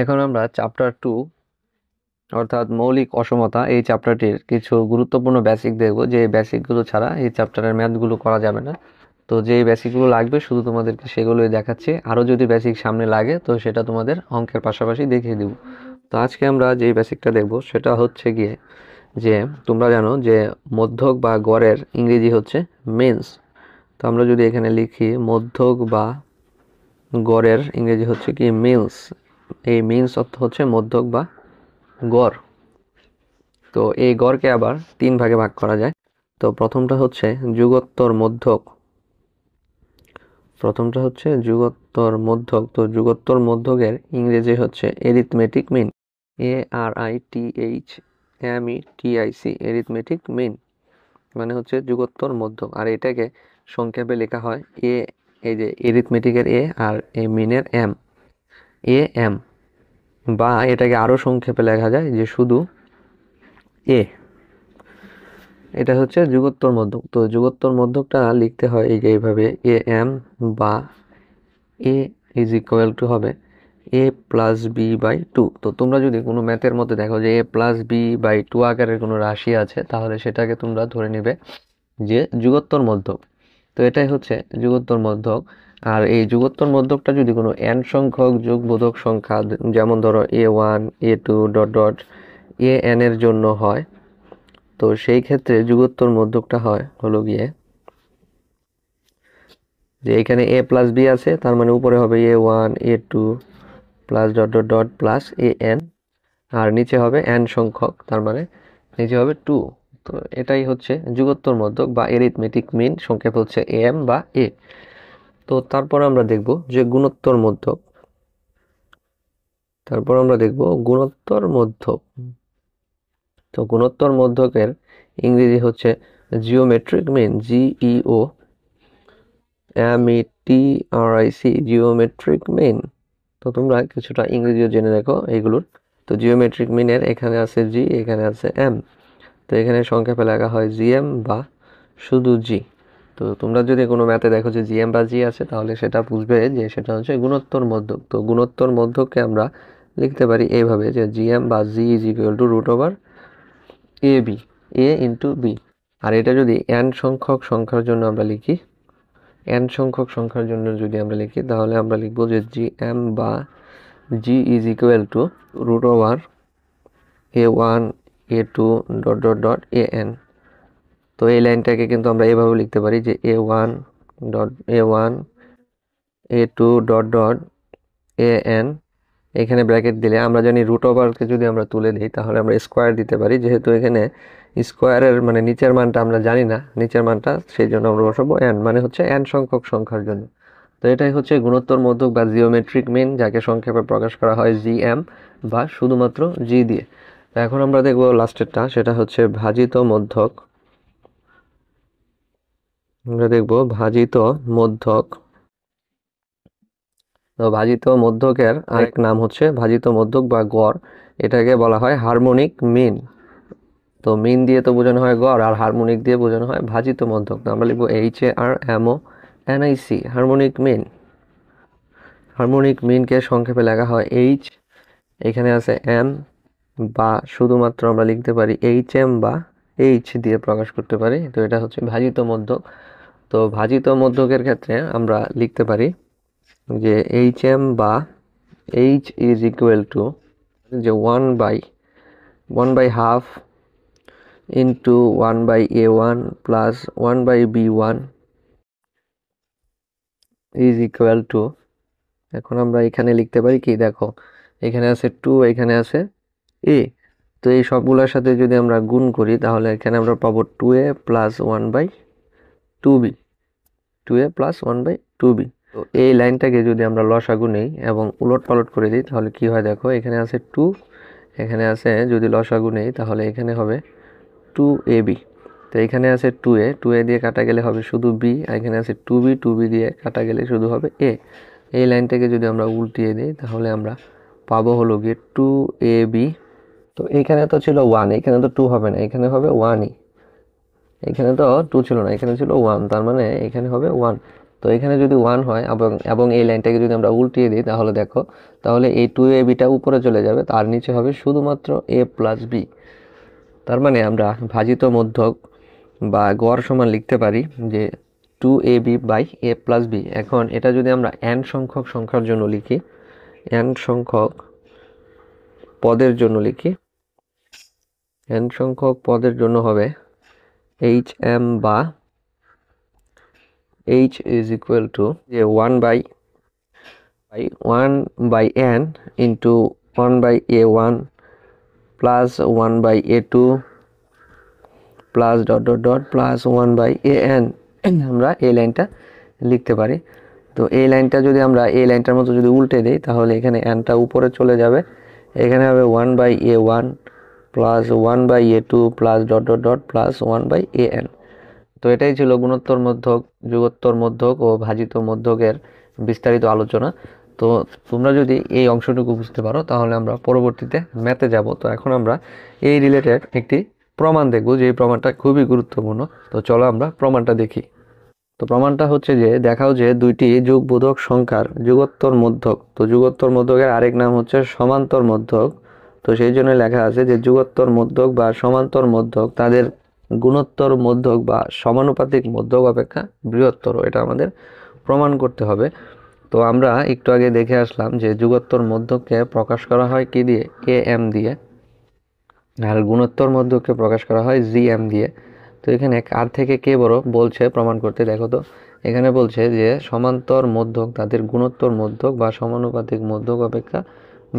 এখন আমরা চ্যাপ্টার 2 অর্থাৎ মৌলিক অসমতা এই চ্যাপ্টারটির কিছু গুরুত্বপূর্ণ বেসিক দেখব, যে বেসিকগুলো ছাড়া এই চ্যাপ্টারের ম্যাথগুলো করা যাবে না। তো যে বেসিকগুলো লাগবে শুধু তোমাদেরকে সেগুলোই দেখাচ্ছি, আরও যদি বেসিক সামনে লাগে তো সেটা তোমাদের অঙ্কের পাশাপাশি দেখিয়ে দেব। তো আজকে আমরা যে বেসিকটা দেখব সেটা হচ্ছে গিয়ে যে তোমরা জানো যে মধ্যক বা গড়ের ইংরেজি হচ্ছে মিনস। তো আমরা যদি এখানে লিখি মধ্যক বা গড়ের ইংরেজি হচ্ছে কি মিনস, এই মিনস অর্থ হচ্ছে মধ্যক বা গড়। তো এই গড়কে আবার 3 ভাগে ভাগ করা যায়। তো প্রথমটা হচ্ছে যুগোত্তর মধ্যক। তো যুগোত্তর মধ্যকের ইংরেজি হচ্ছে এরিথমেটিক মিন, ARITHMETIC, এরিথমেটিক মিন মানে হচ্ছে যুগোত্তর মধ্যক। আর এটাকে সংক্ষেপে লেখা হয় এই যে এরিথমেটিকের এ আর এই মিনের AM, বা এটাকে আরো সংক্ষেপে লেখা যায় যে শুধু এ। এটা হচ্ছে যুগোত্তর মধ্যক। তো যুগোত্তর মধ্যকটা লিখতে হয় এই যে এইভাবে AM, বা A ইজ ইকুয়াল টু হবে A+B/2। তো তোমরা যদি কোনো ম্যাথের মধ্যে দেখো যে A+B/2 আকারের কোনো রাশি আছে, তাহলে সেটাকে তোমরা ধরে নেবে যে যুগোত্তর মধ্যক। তো এটাই হচ্ছে যুগোত্তর মধ্যক। আর এই যুগোত্তর মধ্যকটা যদি কোনো n সংখ্যক যোগবোধক সংখ্যা, যেমন ধরো A1 A2 dot dot AN এর জন্য হয়, তো সেই ক্ষেত্রে যুগোত্তর মধ্যকটা হলো গিয়ে যে এখানে A+B আছে, তার মানে উপরে হবে A1 A2 plus dot dot dot plus AN, আর নিচে হবে n সংখ্যক, তার মানে নিচে হবে 2। তো এটাই হচ্ছে যুগোত্তর মধ্যক বা এরিথমেটিক মিন, সংক্ষেপ হচ্ছে AM বা A। তো তারপর আমরা দেখব যে গুণোত্তর মধ্যক। তো গুণোত্তর মধ্যকের ইংরেজি হচ্ছে geometric mean, GEOMETRIC, geometric mean. তো তোমরা কিছুটা ইংরেজিও জেনে রাখো এইগুলোর। তো জিওমেট্রিক মিনের এখানে আছে জি, এখানে আছে এম। তো এখানে সংক্ষেপে লেখা হয় জিএম বা শুধু জি। তো তোমরা যদি কোনো ম্যাথে দেখো যে জিএম বা জি আছে, তাহলে সেটা বুঝবে যে সেটা হচ্ছে গুণোত্তর মধ্যক। তো গুণোত্তর মধ্যককে আমরা লিখতে পারি এইভাবে যে জিএম বা G is equal to √/AB, A into B. আর এটা যদি n সংখ্যক সংখ্যার জন্য লিখি, তাহলে আমরা লিখবো যে জিএম বা G is equal to √A1 A2 dot dot dot AN। তো এই লাইনটাকে কিন্তু আমরা এভাবে লিখতে পারি যে A1 A2 dot dot AN। এখানে ব্র্যাকেট দিলে আমরা জানি √/কে যদি আমরা তুলে দিই তাহলে আমরা স্কোয়ার দিতে পারি, যেহেতু এখানে স্কোয়ারের মানে নিচের মানটা আমরা জানি না, নিচের মানটা, সেই জন্য আমরা বসাবো n, মানে হচ্ছে n সংখ্যক সংখ্যার জন্য। তো এটাই হচ্ছে গুণোত্তর মধ্যক বা জিওমেট্রিক মিন, যাকে সংক্ষেপে প্রকাশ করা হয় জিএম বা শুধুমাত্র জি দিয়ে। তো এখন আমরা দেখব লাস্টেরটা, সেটা হচ্ছে ভাজিত মধ্যক। তো ভাজিত মধ্যকের আরেক নাম হচ্ছে ভাজিত মধ্যক বা গড়। এটাকে বলা হয় হারমোনিক মিন। তো মিন দিয়ে তো বোঝানো হয় গড়, আর হারমোনিক দিয়ে বোঝানো হয় ভাজিত মধ্যক। তো আমরা লিখবো HARMONIC, হারমোনিক মিনকে সংক্ষেপে লেখা হয় H, এখানে আছে M, বা শুধুমাত্র আমরা লিখতে পারি HM বা H দিয়ে প্রকাশ করতে পারি। তো এটা হচ্ছে ভাজিত মধ্যক। তো ভাজিত মধ্যকের ক্ষেত্রে আমরা লিখতে পারি যে HM বা H ইজ ইকুয়াল টু যে 1/1/2 into 1/A1 plus 1/B1 is equal two, এখন আমরা এখানে লিখতে পারি কি, দেখো এখানে আছে 2, এখানে আছে A। তো এই সবগুলোর সাথে যদি আমরা গুণ করি, তাহলে এখানে আমরা পাবো 2A plus 1/2B, 2A plus 1/2B। তো এই লাইনটাকে যদি আমরা লসাগু নেই এবং উলট পালট করে দিই, তাহলে কি হয় দেখো, এখানে আছে 2, এখানে আছে, যদি লসাগু নেই তাহলে এখানে হবে 2AB। তো এখানে আছে 2A দিয়ে কাটা গেলে হবে শুধু B, আর এখানে আছে 2B দিয়ে কাটা গেলে শুধু হবে A। এই লাইনটাকে যদি আমরা উল্টিয়ে দিই, তাহলে আমরা পাবো হলো গিয়ে 2AB। তো এইখানে তো ছিল 1, এখানে তো 2 হবে না, এখানে হবে 1ই। এখানে তো 2 ছিল না, এখানে ছিল 1, তার মানে এখানে হবে 1। তো এখানে যদি 1 হয় এবং এই লাইনটাকে যদি আমরা উল্টিয়ে দিই তাহলে দেখো, তাহলে এই 2abটা উপরে চলে যাবে, তার নিচে হবে শুধুমাত্র a প্লাস b। তার মানে আমরা ভাজিত মধ্যক বা গড় সমান লিখতে পারি যে 2ab by a plus b। এখন এটা যদি আমরা n সংখ্যক সংখ্যার জন্য লিখি, n সংখ্যক পদের জন্য লিখি, n সংখ্যক পদের জন্য হবে hm বা h is equal to যে 1/n into 1/a1 plus 1/a2 plus dot dot dot plus 1/an আমরা এই লাইনটা লিখতে পারি। তো এই লাইনটা যদি আমরা এই লাইনটার মতো যদি উল্টে দিই তাহলে এখানে nটা উপরে চলে যাবে, এখানে হবে 1/a1 plus 1/a2 plus dot dot dot plus 1/an। তো এটাই ছিল গুণোত্তর মধ্যক, যুগোত্তর মধ্যক ও ভাজিত মধ্যকের বিস্তারিত আলোচনা। তো তোমরা যদি এই অংশটুকু বুঝতে পারো তাহলে আমরা পরবর্তীতে ম্যাথে যাব। তো এখন আমরা এই রিলেটেড একটি প্রমাণ দেখব, যে এই প্রমাণটা খুবই গুরুত্বপূর্ণ। তো চলো আমরা প্রমাণটা দেখি। তো প্রমাণটা হচ্ছে যে দেখাও যে দুইটি যুগবোধক সংখ্যার যুগোত্তর মধ্যক। তো যুগোত্তর মধ্যকের আরেক নাম হচ্ছে সমান্তর মধ্যক। তো সেই জন্য লেখা আছে যে যুগোত্তর মধ্যক বা সমান্তর মধ্যক তাদের গুণোত্তর মধ্যক বা সমানুপাতিক মধ্যক অপেক্ষা বৃহত্তর। এটা আমাদের প্রমাণ করতে হবে। তো আমরা একটু আগে দেখে আসলাম যে যুগোত্তর মধ্যককে প্রকাশ করা হয় কি দিয়ে, am দিয়ে, আর গুণোত্তর মধ্যককে প্রকাশ করা হয় gm দিয়ে। তো এখানে কার থেকে কে বড় বলছে প্রমাণ করতে, দেখো তো এখানে বলছে যে সমান্তর মধ্যক তাদের গুণোত্তর মধ্যক বা সমানুপাতিক মধ্যক অপেক্ষা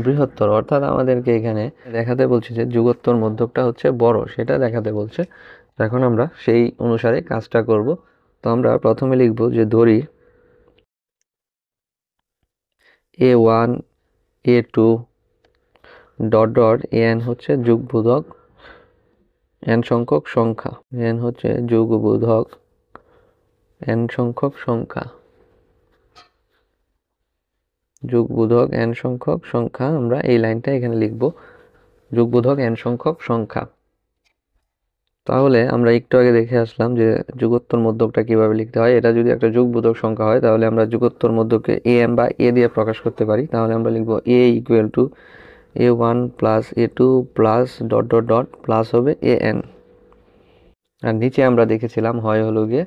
বৃহত্তর। অর্থাৎ আমাদেরকে এখানে দেখাতে বলছে যে যুগোত্তর মধ্যকটা হচ্ছে বড়, সেটা দেখাতে বলছে। এখন আমরা সেই অনুসারে কাজটা করব। তো আমরা প্রথমে লিখব যে ধরি a1 a2 dot dot an হচ্ছে যুগবোধক n সংখ্যক সংখ্যা, n হচ্ছে যুগবোধক n সংখ্যক সংখ্যা, যুগবোধক n সংখ্যক সংখ্যা। আমরা এই লাইনটা এখানে লিখব যুগবোধক n সংখ্যক সংখ্যা। তাহলে আমরা একটু আগে দেখে আসলাম যে যুগোত্তর মধ্যকটা কিভাবে লিখতে হয়। এটা যদি একটা যুগবোধক সংখ্যা হয় তাহলে আমরা যুগোত্তর মধ্যককে am বা a দিয়ে প্রকাশ করতে পারি। তাহলে আমরা লিখব a equal to a1 plus a2 plus dot dot dot plus হবে an। আর নিচে আমরা দেখেছিলাম হয় হলো গিয়ে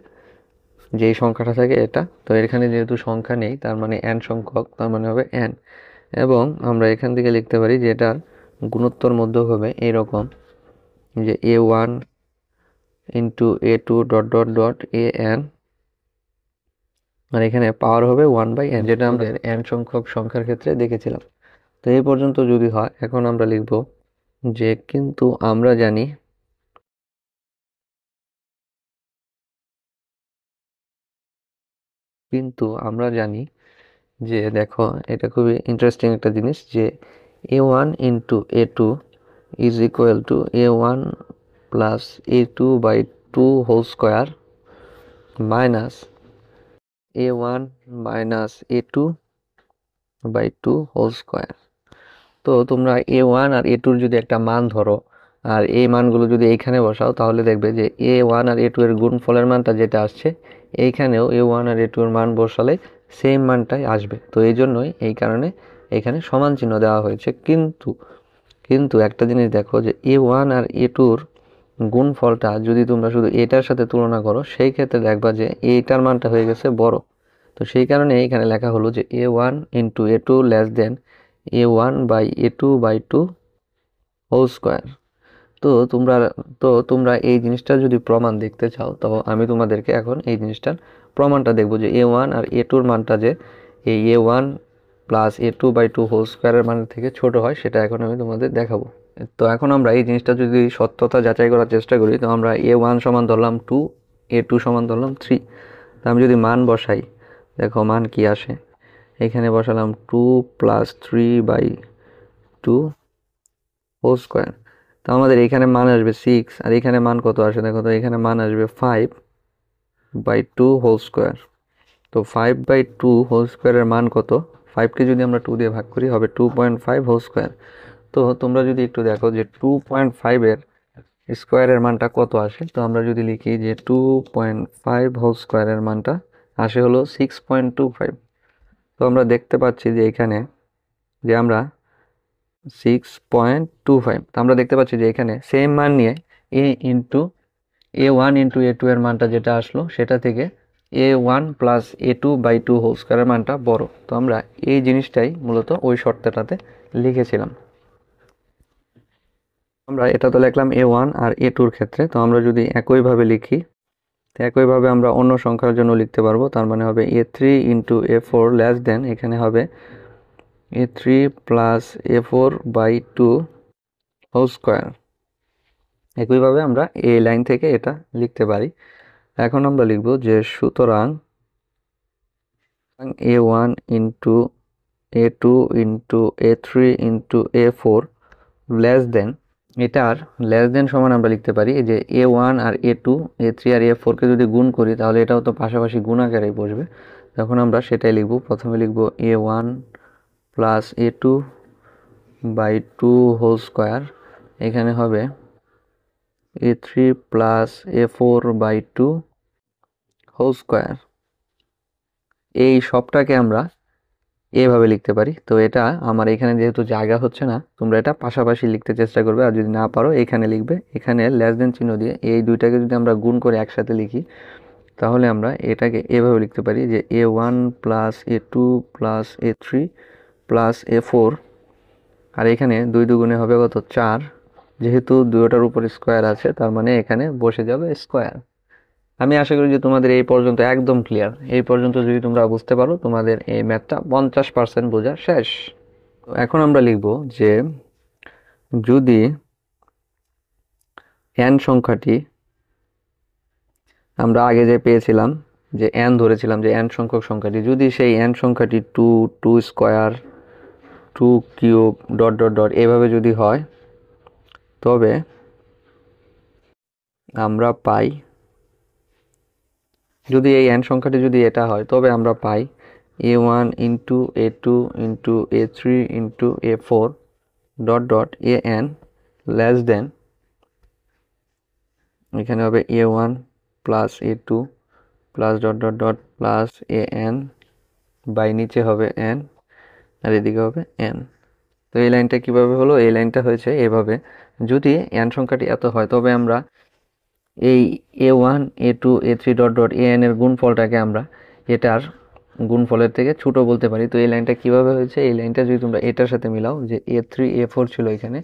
যে সংখ্যাটা থাকে এটা। তো এখানে যেহেতু সংখ্যা নেই তার মানে n সংখ্যক, তার মানে হবে n। এবং আমরা এখান থেকে লিখতে পারি যে এটার গুণোত্তর মধ্যক হবে এরকম যে a1 into a2 dot dot dot an, আর এখানে পাওয়ার হবে 1/n, যেটা আমাদের n সংখ্যক সংখ্যার ক্ষেত্রে দেখেছিলাম। তো এই পর্যন্ত যদি হয়, এখন আমরা লিখব যে কিন্তু আমরা জানি যে দেখো এটা খুবই ইন্টারেস্টিং একটা জিনিস যে a1 into a2 is equal to a1 plus a2 by 2 whole square minus a1 minus a2 by 2 whole square. তো তোমরা a1 আর a2 যদি একটা মান ধরো আর এই মানগুলো যদি এইখানে বসাও তাহলে দেখবে যে a1 আর a2 এর গুণফলের মানটা যেটা আসছে এইখানেও a1 আর a2 এর মান বসালে সেম মানটাই আসবে। তো এই জন্যই এই কারণে এখানে সমান চিহ্ন দেওয়া হয়েছে। কিন্তু একটা জিনিস দেখো যে a1 আর a2 এর গুণফলটা যদি তোমরা শুধু এটার সাথে তুলনা করো সেই ক্ষেত্রে দেখবা যে এইটার মানটা হয়ে গেছে বড়। তো সেই কারণে এখানে লেখা হলো যে a1 into a2 less than a1 by a2 by 2 whole square. তো তোমরা এই জিনিসটা যদি প্রমাণ দেখতে চাও তো আমি তোমাদেরকে এখন এই জিনিসটার প্রমাণটা দেখবো যে a1 আর a2 এর মানটা যে এই a1 plus a2 by 2 whole স্কোয়ারের মানের থেকে ছোট হয় সেটা এখন আমি তোমাদের দেখাবো। তো এখন আমরা এই জিনিসটা যদি সত্যতা যাচাই করার চেষ্টা করি তো আমরা a1 সমান ধরলাম 2, a2 সমান ধরলাম 3। তো আমি যদি মান বসাই, দেখো মান কি আসে, এখানে বসালাম 2 প্লাস 3 বাই 2 হোল স্কোয়ার। তো আমাদের এখানে মান আসবে 6, আর এখানে মান কত আসে দেখো, তো এখানে মান আসবে 5 বাই 2 হোল স্কোয়ার। তো 5 বাই 2 হোল স্কোয়ারের মান কত, 5কে যদি আমরা 2 দিয়ে ভাগ করি হবে 2.5 হোল স্কোয়ার। তো তোমরা যদি একটু দেখো যে 2.5 এর স্কোয়ারের মানটা কত আসে, তো আমরা যদি লিখি যে 2.5 হোল স্কোয়ারের মানটা আসে হলো 6.25। তো আমরা দেখতে পাচ্ছি যে এখানে যে আমরা 6.25, তো আমরা দেখতে পাচ্ছি যে এখানে সেম মান নিয়ে A1 ইন্টু A2 এর মানটা যেটা আসলো সেটা থেকে A1 + A2/2 হোল স্কয়ারের মানটা বড়। তো আমরা এই জিনিসটাই মূলত ওই শর্তটাতে লিখেছিলাম। আমরা এটা তো লিখলাম A1 আর A2 ক্ষেত্রে। তো আমরা যদি একইভাবে লিখি, তো একইভাবে আমরা অন্য সংখ্যার জন্য লিখতে পারবো। তার মানে হবে A3 × A4 লেস দেন, এখানে হবে A3 + A4/2 হোল স্কয়ার। একইভাবে আমরা এই লাইন থেকে এটা লিখতে পারি। এখন আমরা লিখব যে সুতরাং A1 × A2 × A3 × A4 less than, এটার লেস দেন সমান আমরা লিখতে পারি যে A1 আর A2, A3 আর A4 কে যদি গুণ করি তাহলে এটাও তো পাশাপাশি গুণ আকারেই বসবে। তখন আমরা সেটাই লিখব। প্রথমে লিখব A1 + A2/2 হোল স্কয়ার, এখানে হবে A3 + A4/2 হোল স্কয়ার। এই সবটাকে আমরা এভাবে লিখতে পারি। তো এটা আমার এখানে যেহেতু জায়গা হচ্ছে না, তোমরা এটা পাশাপাশি লিখতে চেষ্টা করবে, আর যদি না পারো এখানে লিখবে। এখানে লেস দেন চিহ্ন দিয়ে এই দুইটাকে যদি আমরা গুণ করে একসাথে লিখি তাহলে আমরা এটাকে এভাবে লিখতে পারি যে A1 + A2 + A3 + A4, আর এখানে 2 দুগুণে হবে কত, 4। যেহেতু দুটোটার উপর স্কোয়ার আছে তার মানে এখানে বসে যাবে স্কোয়ার। আমি আশা করি যে তোমাদের এই পর্যন্ত একদম ক্লিয়ার। এই পর্যন্ত যদি তোমরা বুঝতে পারো তোমাদের এই ম্যাথটা 50% বোঝা শেষ। এখন আমরা লিখব যে যদি n সংখ্যাটি, আমরা আগে যে পেয়েছিলাম যে n ধরেছিলাম যে n সংখ্যক সংখ্যাটি, যদি সেই n সংখ্যাটি 2, 2 square, 2 cube dot dot dot এভাবে যদি হয়, তবে আমরা পাই, যদি এই n সংখ্যাটি যদি এটা হয় তবে আমরা পাই A1 × A2 × A3 × A4 dot dot an less than, এখানে হবে A1 + A2 + dot dot dot plus an by নিচে হবে n আর এদিকে হবে n। তো এই লাইনটা কিভাবে হলো? এই লাইনটা হয়েছে এভাবে, যদি n সংখ্যাটি এত হয় তবে আমরা এই A1 A2 A3 dot dot an এর গুণফলটাকে আমরা এটার গুণফলের থেকে ছোট বলতে পারি। তো এই লাইনটা কিভাবে হয়েছে? এই লাইনটা যদি তোমরা এটার সাথে মিলাও, যে A3 A4 ছিল এখানে,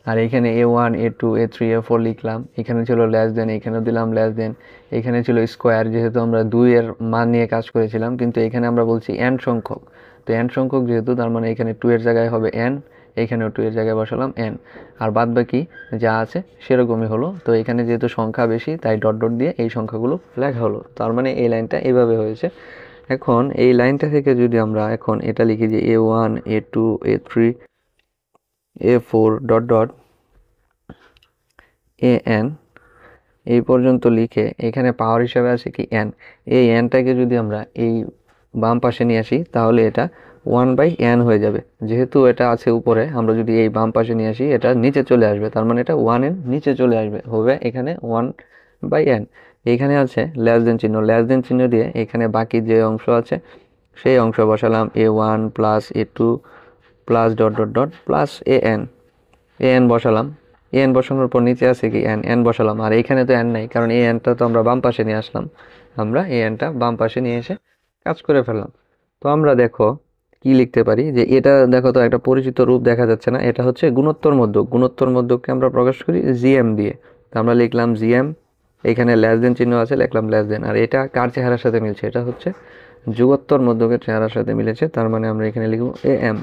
আর এখানে A1 A2 A3 A4 লিখলাম, এখানে ছিল লেস দেন, এখানেও দিলাম লেস দেন, এখানে ছিল স্কোয়ার, যেহেতু আমরা 2 এর মান নিয়ে কাজ করেছিলাম, কিন্তু এখানে আমরা বলছি n সংখ্যক। তো n সংখ্যক যেহেতু, তার মানে এখানে 2 এর জায়গায় হবে n, এখানেও 2 এর জায়গায় বসালাম n, আর বাদ বাকি যা আছে সেরকমই হলো। তো এখানে যেহেতু সংখ্যা বেশি তাই ডট ডট দিয়ে এই সংখ্যাগুলো লেখা হলো। তার মানে এই লাইনটা এভাবে হয়েছে। এখন এই লাইনটা থেকে যদি আমরা এখন এটা লিখি যে A1 A2 A3 A4 dot dot an, এই পর্যন্ত লিখে এখানে পাওয়ার হিসাবে আছে কি n, এই nটাকে যদি আমরা এই বাম পাশে নিয়ে আসি তাহলে এটা 1/n হয়ে যাবে। যেহেতু এটা আছে উপরে, আমরা যদি এই বাম পাশে নিয়ে আসি এটা নিচে চলে আসবে, তার মানে এটা 1n নিচে চলে আসবে, হবে এখানে 1/n। এইখানে আছে লেস দেন চিহ্ন, লেস দেন চিহ্ন দিয়ে এখানে বাকি যে অংশ আছে সেই অংশ বসালাম A1 + A2 plus dot dot dot plus an বসালাম। an বসানোর পর নিচে আছে কি n বসালাম, আর এখানে তো n নাই, কারণ এই nটা তো আমরা বাম পাশে নিয়ে আসলাম। আমরা এই nটা বাম পাশে নিয়ে এসে কাজ করে ফেললাম। তো আমরা দেখো কি লিখতে পারি, যে এটা দেখো তো একটা পরিচিত রূপ দেখা যাচ্ছে না, এটা হচ্ছে গুণোত্তর মধ্যক। গুণোত্তর মধ্যককে আমরা প্রকাশ করি gm দিয়ে। তো আমরা লিখলাম gm, এখানে লেস দেন চিহ্ন আছে, লিখলাম লেস দেন, আর এটা কার চেহারার সাথে মিলছে? এটা হচ্ছে যুগোত্তর মধ্যকের চেহারার সাথে মিলেছে, তার মানে আমরা এখানে লিখব am।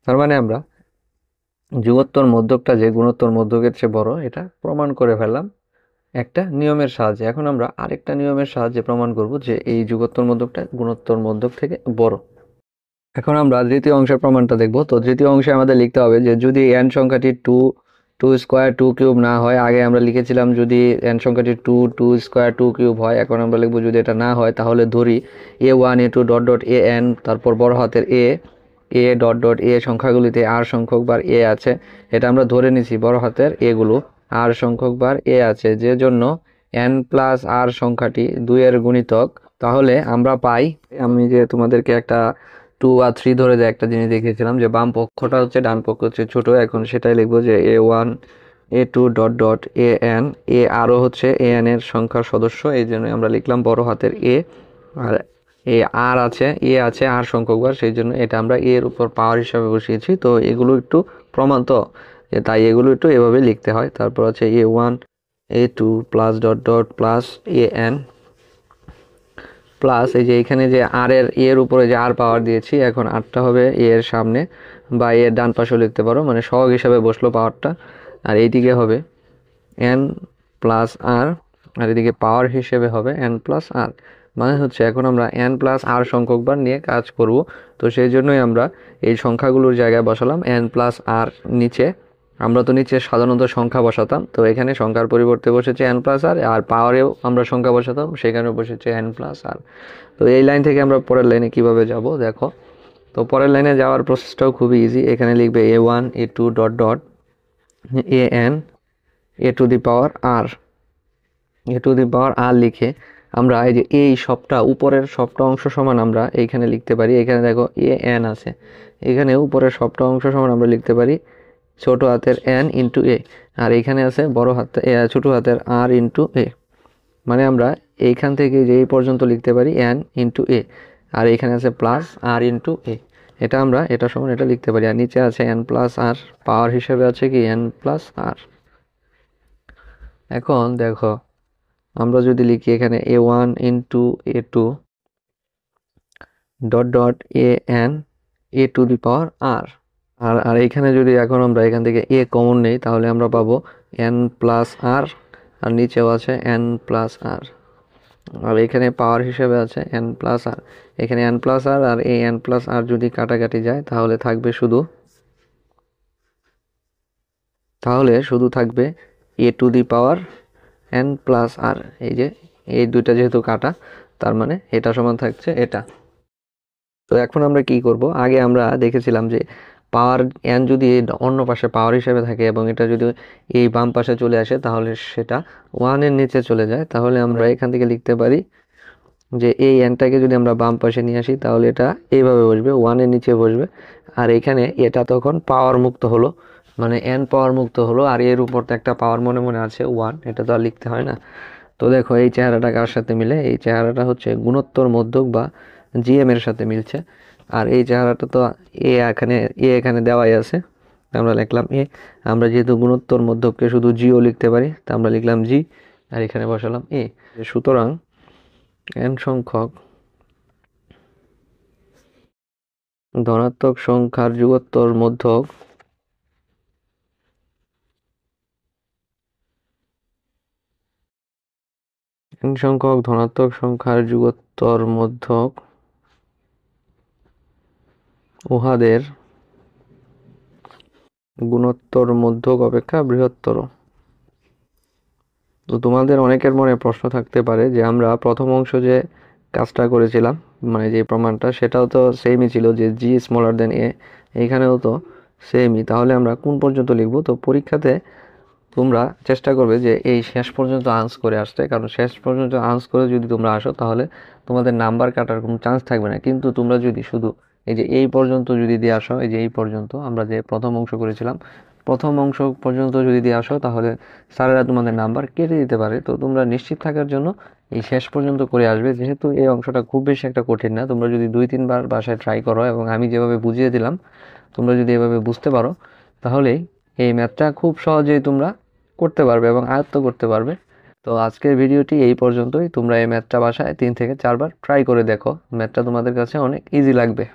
তার মানে আমরা যুগোত্তর মধ্যকটা যে গুণোত্তর মধ্যকের চেয়ে বড়, এটা প্রমাণ করে ফেললাম একটা নিয়মের সাহায্যে। এখন আমরা আরেকটা নিয়মের সাহায্যে প্রমাণ করব যে এই যুগোত্তর মধ্যকটা গুণোত্তর মধ্যক থেকে বড়। এখন আমরা দ্বিতীয় অংশের প্রমাণটা দেখব। তো দ্বিতীয় অংশে আমাদের লিখতে হবে যে যদি n সংখ্যাটি 2 স্কোয়ার 2 কিউব না হয়, আগে আমরা লিখেছিলাম যদি n সংখ্যাটি 2 স্কোয়ার 2 কিউব হয়, এখন আমরা লিখব যদি এটা না হয় তাহলে ধরি A1 A2 dot dot an, তারপর বড় হাতের a dot dot a সংখ্যাগুলিতে r সংখ্যক বার a আছে, এটা আমরা ধরে নিছি বড় হাতের a গুলো r সংখ্যক বার a আছে, যে জন্য n প্লাস r সংখ্যাটি 2 এর গুণিতক, তাহলে আমরা পাই, আমি যে তোমাদেরকে একটা 2 আর 3 ধরে যে একটা জিনিস দেখিয়েছিলাম যে বাম পক্ষটা হচ্ছে ডান পক্ষ হচ্ছে ছোট, এখন সেটাই লিখবো যে a1 a2 dot dot an, এ আরও হচ্ছে an এর সংখ্যার সদস্য, এই জন্য আমরা লিখলাম বড় হাতের a, আর এ আর আছে এ আছে আর সংখ্যকবার, সেই জন্য এটা আমরা এর উপর পাওয়ার হিসাবে বসিয়েছি। তো এগুলো একটু প্রমাণ তো, তাই এগুলো একটু এভাবে লিখতে হয়। তারপর আছে a1 a2 plus dot dot plus an plus এই যে এখানে যে আর এর উপরে যে আর পাওয়ার দিয়েছি, এখন আরটা হবে এ এর সামনে বা এর ডান পাশেও লিখতে পারো, মানে সহগ হিসাবে বসলো পাওয়ারটা। আর এইদিকে হবে n প্লাস আর, আর এদিকে পাওয়ার হিসেবে হবে n প্লাস আর। মানে হচ্ছে এখন আমরা n প্লাস আর সংখ্যকবার নিয়ে কাজ করব, তো সেই জন্যই আমরা এই সংখ্যাগুলোর জায়গায় বসালাম n প্লাস আর নিচে। আমরা তো নিচে সাধারণত সংখ্যা বসাতাম, তো এখানে সংখ্যার পরিবর্তে বসেছে n প্লাস আর, আর পাওয়ারেও আমরা সংখ্যা বসাতাম, সেখানে বসেছে n প্লাস আর। তো এই লাইন থেকে আমরা পরের লাইনে কিভাবে যাব দেখো। তো পরের লাইনে যাওয়ার প্রসেসটাও খুবই ইজি, এখানে লিখবে a1 a2 dot dot an a to the power R, A to the power R লিখে আমরা এই যে এই সবটা উপরের সবটা অংশ সমান আমরা এইখানে লিখতে পারি। এখানে দেখো এ এন আছে, এখানে উপরের সবটা অংশ সমান আমরা লিখতে পারি ছোট হাতের এন ইন্টু এ, আর এখানে আছে বড় হাতে ছোট হাতের আর ইন্টু এ। মানে আমরা এইখান থেকে যে এই পর্যন্ত লিখতে পারি এন ইন্টু এ, আর এখানে আছে প্লাস আর ইন্টু এ, এটা আমরা এটা সমান এটা লিখতে পারি। আর নিচে আছে এন প্লাস আর, পাওয়ার হিসেবে আছে কি এন প্লাস আর। এখন দেখো আমরা যদি লিখি এখানে a1 into a2 dot dot an a to the power R, আর এখানে যদি এখন আমরা এখান থেকে a কমন নেই, তাহলে আমরা পাবো n প্লাস আর, আর নিচেও আছে n প্লাস আর, আর এখানে পাওয়ার হিসেবে আছে n প্লাস আর। এখানে n প্লাস আর আর এই n প্লাস আর যদি কাটাকাটি যায় তাহলে থাকবে শুধু থাকবে a to the power n plus R. এই যে এই দুইটা যেহেতু কাটা, তার মানে এটা সমান থাকছে এটা। তো এখন আমরা কি করব, আগে আমরা দেখেছিলাম যে পাওয়ার n যদি অন্য পাশে পাওয়ার হিসেবে থাকে এবং এটা যদি এই বাম পাশে চলে আসে তাহলে সেটা 1 এর নিচে চলে যায়, তাহলে আমরা এখান থেকে লিখতে পারি যে এই nটাকে যদি আমরা বাম পাশে নিয়ে আসি তাহলে এটা এইভাবে বসবে, 1 এর নিচে বসবে। আর এখানে এটা তখন পাওয়ার মুক্ত হলো, মানে n পাওয়ার মুক্ত হলো, আর এর উপর তো একটা পাওয়ার মনে মনে আছে 1, এটা তো আর লিখতে হয় না। তো দেখো এই চেহারাটা কার সাথে মিলে, এই চেহারাটা হচ্ছে গুণোত্তর মধ্যক বা জিএম এর সাথে মিলছে। আর এই চেহারাটা তো এখানে দেওয়াই আছে, আমরা লিখলাম এ। আমরা যেহেতু গুণোত্তর মধ্যককে শুধু জিও লিখতে পারি, তা আমরা লিখলাম জি, আর এখানে বসালাম এ। সুতরাং n সংখ্যক ধনাত্মক সংখ্যার যুগোত্তর মধ্যক উহাদের গুণোত্তর মধ্যক অপেক্ষা বৃহত্তর। তো তোমাদের অনেকের মনে প্রশ্ন থাকতে পারে যে আমরা প্রথম অংশ যে কাজটা করেছিলাম, মানে যে প্রমাণটা, সেটাও তো সেমই ছিল যে জি স্মলার দেন এ, এইখানেও তো সেমই, তাহলে আমরা কোন পর্যন্ত লিখব? তো পরীক্ষাতে তোমরা চেষ্টা করবে যে এই শেষ পর্যন্ত আনসার করে আসতে, কারণ শেষ পর্যন্ত আনসার করে যদি তোমরা আসো তাহলে তোমাদের নাম্বার কাটার কোনো চান্স থাকবে না। কিন্তু তোমরা যদি শুধু এই যে এই পর্যন্ত যদি দিয়ে আসো, এই যে এই পর্যন্ত আমরা যে প্রথম অংশ করেছিলাম, প্রথম অংশ পর্যন্ত যদি দিয়ে আসো তাহলে স্যারেরা তোমাদের নাম্বার কেটে দিতে পারে। তো তোমরা নিশ্চিত থাকার জন্য এই শেষ পর্যন্ত করে আসবে, যেহেতু এই অংশটা খুব বেশি একটা কঠিন না। তোমরা যদি 2-3 বার বাসায় ট্রাই করো এবং আমি যেভাবে বুঝিয়ে দিলাম তোমরা যদি এভাবে বুঝতে পারো, তাহলেই এই ম্যাথটা খুব সহজেই তোমরা করতে পারবে এবং আয়ত্ত করতে পারবে। তো আজকের ভিডিওটি এই পর্যন্তই। তোমরা এই ম্যাথটা বাসায় 3 থেকে 4 বার ট্রাই করে দেখো, ম্যাথটা তোমাদের কাছে অনেক ইজি লাগবে।